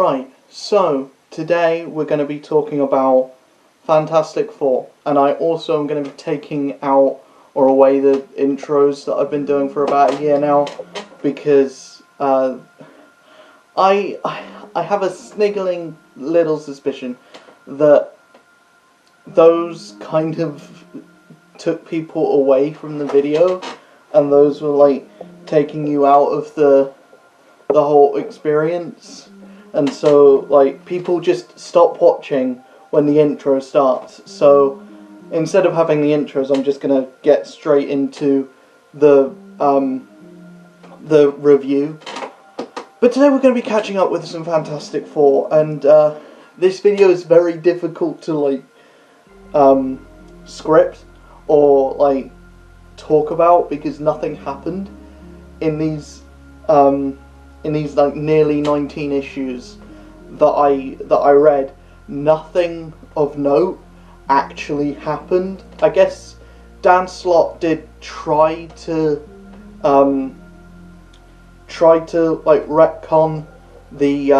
Right, so today we're going to be talking about Fantastic Four, and I also am going to be taking out or away the intros that I've been doing for about a year now, because I have a sniggling little suspicion that those kind of took people away from the video, and those were like taking you out of the whole experience. And so, like, people just stop watching when the intro starts. So, instead of having the intros, I'm just gonna get straight into the review. But today we're gonna be catching up with some Fantastic Four, and this video is very difficult to like script or like talk about because nothing happened in these like nearly 19 issues that I read. Nothing of note actually happened. I guess Dan Slott did try to like retcon the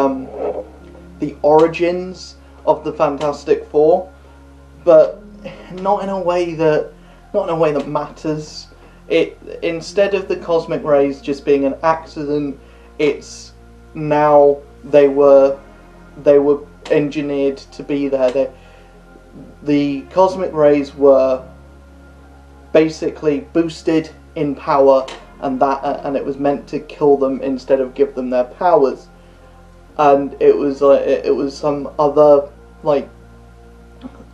origins of the Fantastic Four, but not in a way that matters. Instead of the cosmic rays just being an accident, it's now they were engineered to be there. The cosmic rays were basically boosted in power, and it was meant to kill them instead of give them their powers. And it was some other, like,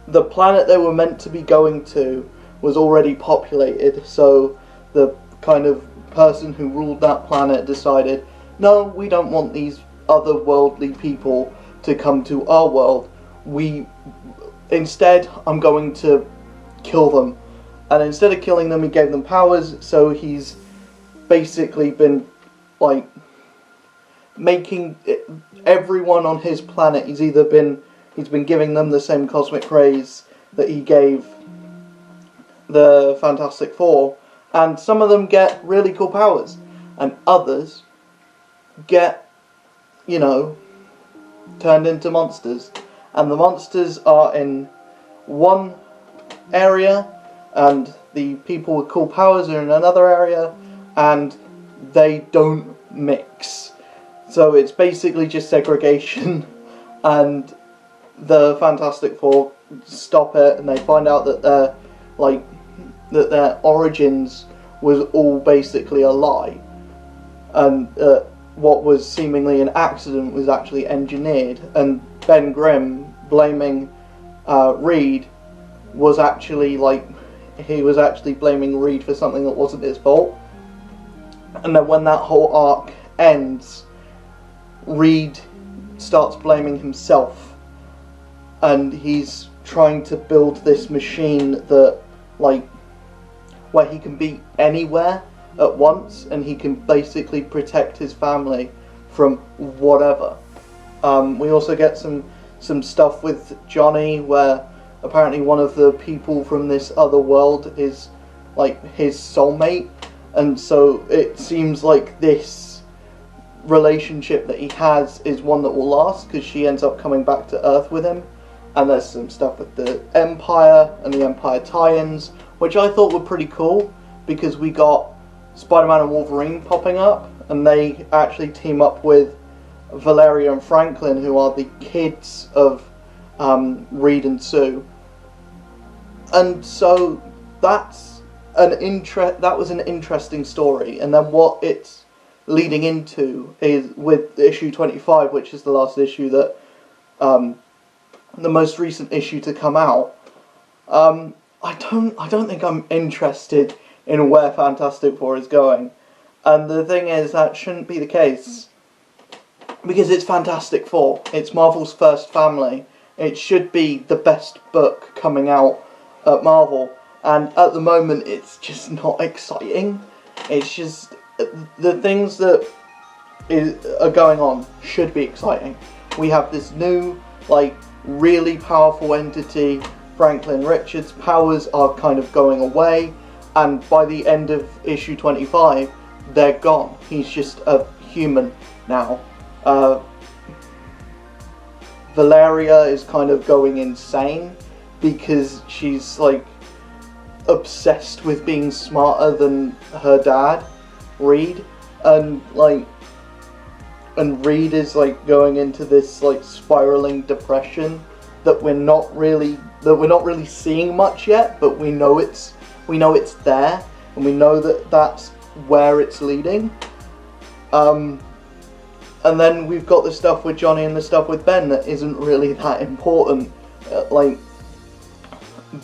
the planet they were meant to be going to was already populated, so the kind of person who ruled that planet decided, no, we don't want these otherworldly people to come to our world. Instead, I'm going to kill them. And instead of killing them, he gave them powers, so he's basically been, like, making everyone on his planet, he's been giving them the same cosmic rays that he gave the Fantastic Four, and some of them get really cool powers, and others get, turned into monsters. And the monsters are in one area, and the people with cool powers are in another area, and they don't mix. So it's basically just segregation, and the Fantastic Four stop it, and they find out that their origins was all basically a lie, and what was seemingly an accident was actually engineered. And Ben Grimm blaming Reed was actually blaming Reed for something that wasn't his fault. And then when that whole arc ends, Reed starts blaming himself, and he's trying to build this machine that, like, where he can be anywhere at once, and he can basically protect his family from whatever. We also get some stuff with Johnny, where apparently one of the people from this other world is like his soulmate, and so it seems like this relationship that he has is one that will last, because she ends up coming back to Earth with him. And there's some stuff with the Empire and the Empire tie-ins, which I thought were pretty cool, because we got Spider-Man and Wolverine popping up, and they actually team up with Valeria and Franklin, who are the kids of Reed and Sue. And so that was an interesting story. And then what it's leading into is with issue 25, which is the last issue that the most recent issue to come out. I don't think I'm interested in where Fantastic Four is going, and the thing is that shouldn't be the case, because it's Fantastic Four. It's Marvel's first family. It should be the best book coming out at Marvel, and at the moment it's just not exciting. It's just the things that are going on should be exciting. We have this new, like, really powerful entity, Franklin Richards' powers are kind of going away, and by the end of issue 25, they're gone. He's just a human now. Valeria is kind of going insane because she's like obsessed with being smarter than her dad, Reed, and Reed is like going into this like spiraling depression that we're not really seeing much yet, but we know it's there, and we know that that's where it's leading. And then we've got the stuff with Johnny and the stuff with Ben that isn't really that important. Like,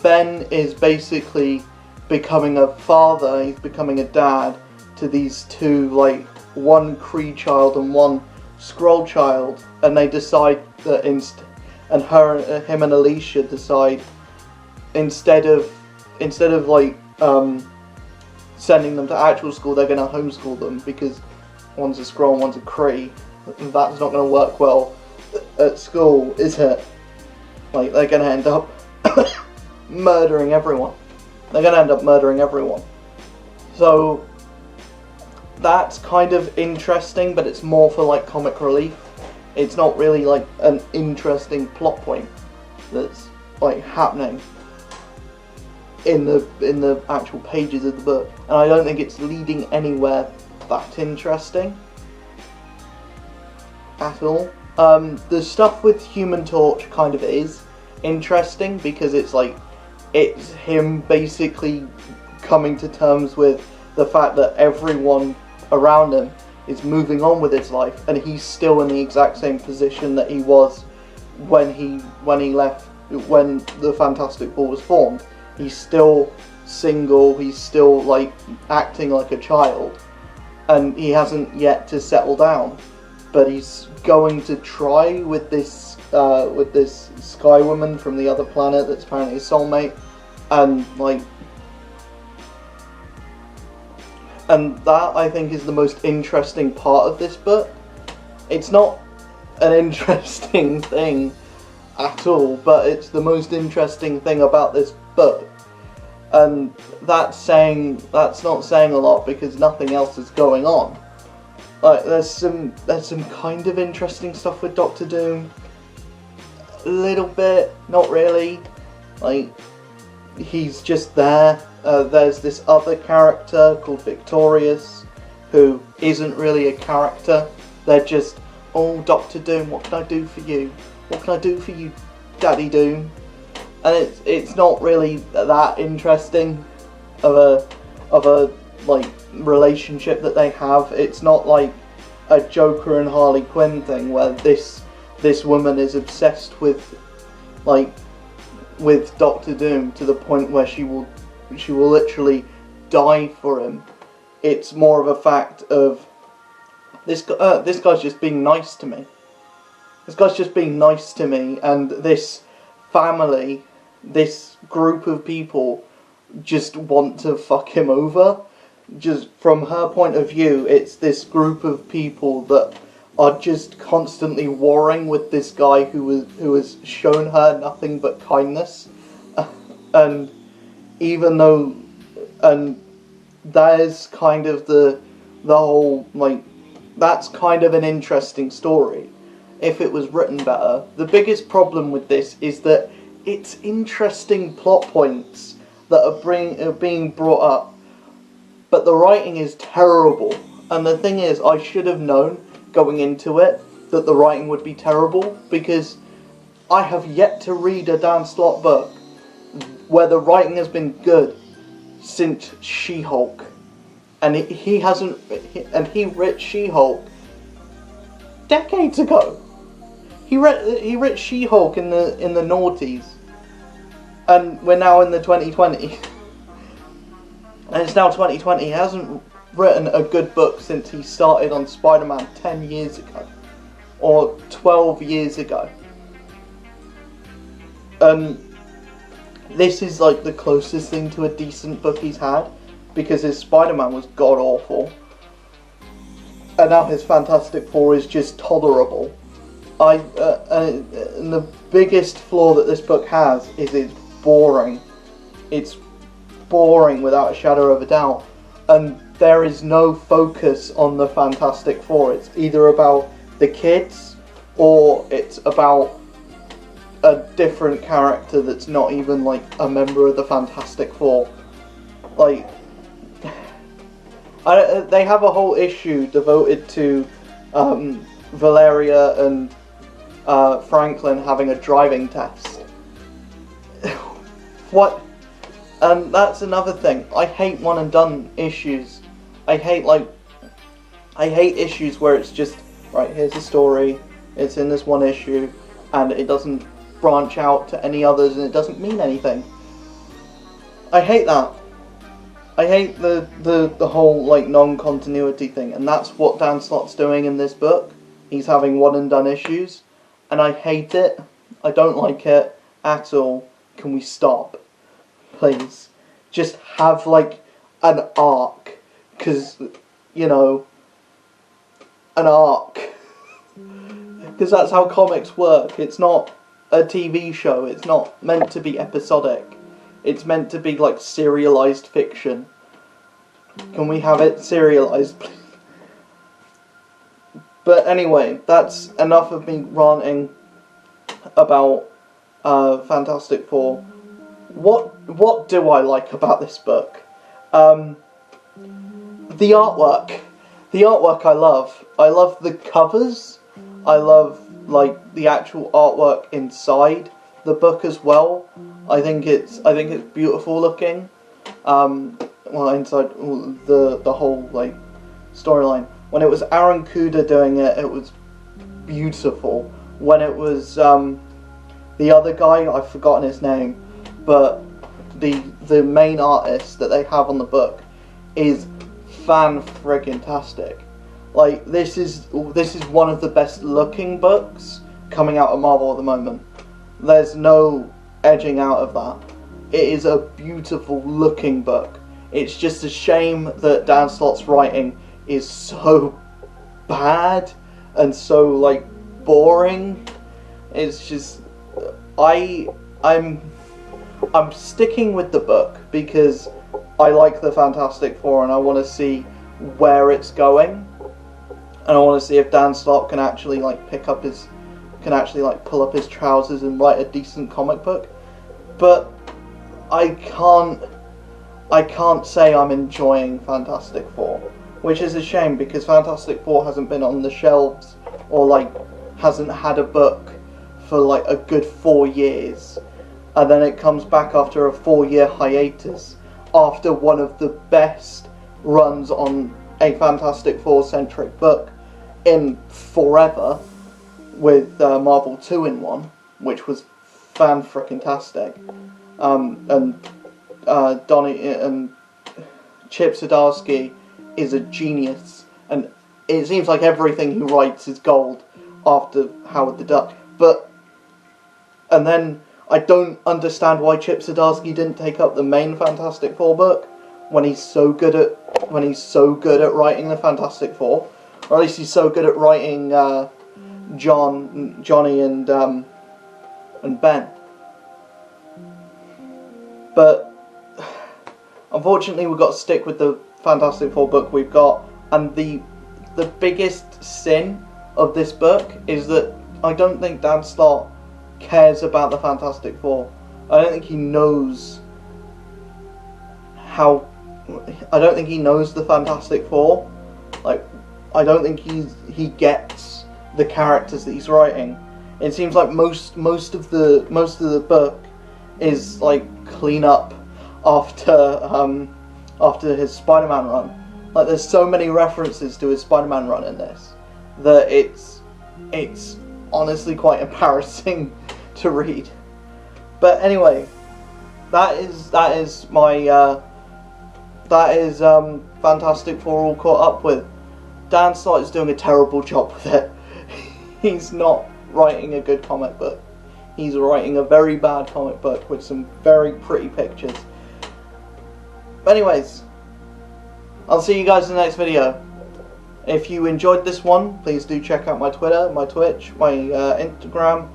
Ben is basically becoming a father, he's becoming a dad to these two, like, one Kree child and one Skrull child, and they decide that him and Alicia decide instead of like sending them to actual school, they're going to homeschool them because one's a Skrull and one's a Kree. That's not going to work well at school, is it? Like, they're going to end up murdering everyone. So that's kind of interesting, but it's more for like comic relief. It's not really like an interesting plot point that's like happening in the actual pages of the book, and I don't think it's leading anywhere that interesting at all. The stuff with Human Torch kind of is interesting because it's him basically coming to terms with the fact that everyone around him is moving on with his life, and he's still in the exact same position that he was when he left, when the Fantastic Four was formed. He's still single, he's still like acting like a child, and he hasn't yet to settle down, but he's going to try with this Sky Woman from the other planet that's apparently his soulmate, and that I think is the most interesting part of this book. It's not an interesting thing at all, but it's the most interesting thing about this book, and that's not saying a lot because nothing else is going on. Like, there's some kind of interesting stuff with Doctor Doom, a little bit, not really. Like, he's just there. There's this other character called Victorious, who isn't really a character. They're just, oh, Doctor Doom, what can I do for you? What can I do for you, Daddy Doom? And it's not really that interesting of a like relationship that they have. It's not like a Joker and Harley Quinn thing where this woman is obsessed with Doctor Doom to the point where she will literally die for him. It's more of a fact of this guy's just being nice to me. This guy's just being nice to me, and this family, this group of people just want to fuck him over. Just from her point of view, it's this group of people that are just constantly warring with this guy who has shown her nothing but kindness. And even though, and that is kind of the whole, like, that's kind of an interesting story if it was written better. The biggest problem with this is that it's interesting plot points that are being brought up, but the writing is terrible. And the thing is, I should have known going into it that the writing would be terrible, because I have yet to read a Dan Slott book where the writing has been good since She-Hulk. And he wrote She-Hulk decades ago. He wrote She-Hulk in the noughties, and we're now in the 2020, and it's now 2020. He hasn't written a good book since he started on Spider-Man 10 years ago, or 12 years ago. This is like the closest thing to a decent book he's had, because his Spider-Man was god-awful, and now his Fantastic Four is just tolerable. And the biggest flaw that this book has is it's boring. It's boring without a shadow of a doubt, and there is no focus on the Fantastic Four. It's either about the kids, or it's about a different character that's not even like a member of the Fantastic Four. Like, they have a whole issue devoted to Valeria and Franklin having a driving test. What? And that's another thing. I hate one and done issues. I hate issues where it's just, right, here's the story, it's in this one issue, and it doesn't branch out to any others, and it doesn't mean anything. I hate that. I hate the whole, like, non-continuity thing, and that's what Dan Slott's doing in this book. He's having one and done issues, and I hate it. I don't like it at all. Can we stop? Please. Just have, like, an arc. Because, you know, an arc. Because that's how comics work. It's not a TV show. It's not meant to be episodic. It's meant to be, like, serialized fiction. Can we have it serialized, please? But anyway, that's enough of me ranting about Fantastic Four. What do I like about this book? The artwork. The artwork I love. I love the covers. I love, like, the actual artwork inside the book as well. I think it's beautiful looking. Well, inside the whole, like, storyline. When it was Aaron Kuda doing it, it was beautiful. When it was the other guy, I've forgotten his name, but the main artist that they have on the book is fan-friggin-tastic. Like, this is one of the best looking books coming out of Marvel at the moment. There's no edging out of that. It is a beautiful looking book. It's just a shame that Dan Slott's writing is so bad and so, like, boring. It's just, I'm sticking with the book because I like the Fantastic Four and I want to see where it's going, and I want to see if Dan Slott can actually, like, pull up his trousers and write a decent comic book. But I can't say I'm enjoying Fantastic Four, which is a shame because Fantastic Four hasn't been on the shelves or, like, hasn't had a book for, like, a good 4 years, and then it comes back after a 4-year hiatus after one of the best runs on a Fantastic Four centric book in forever with Marvel 2-in-1, which was fan-frickin-tastic. And Donny and Chip Zdarsky is a genius, and it seems like everything he writes is gold after Howard the Duck. And then I don't understand why Chip Zdarsky didn't take up the main Fantastic Four book when he's so good at writing the Fantastic Four, or at least he's so good at writing Johnny and Ben. But unfortunately, we've got to stick with the Fantastic Four book we've got, and the biggest sin of this book is that I don't think Dan Slott cares about the Fantastic Four. I don't think he knows the Fantastic Four. Like, I don't think he gets the characters that he's writing. It seems like most of the book is, like, clean up after his Spider-Man run. Like, there's so many references to his Spider-Man run in this that it's honestly quite embarrassing to read. But anyway, that is Fantastic Four all caught up with. Dan Slott is doing a terrible job with it. He's not writing a good comic book. He's writing a very bad comic book with some very pretty pictures. But anyways, I'll see you guys in the next video. If you enjoyed this one, please do check out my Twitter, my Twitch, my Instagram,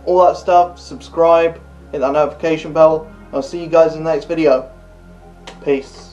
all that stuff. Subscribe, hit that notification bell. I'll see you guys in the next video. Peace.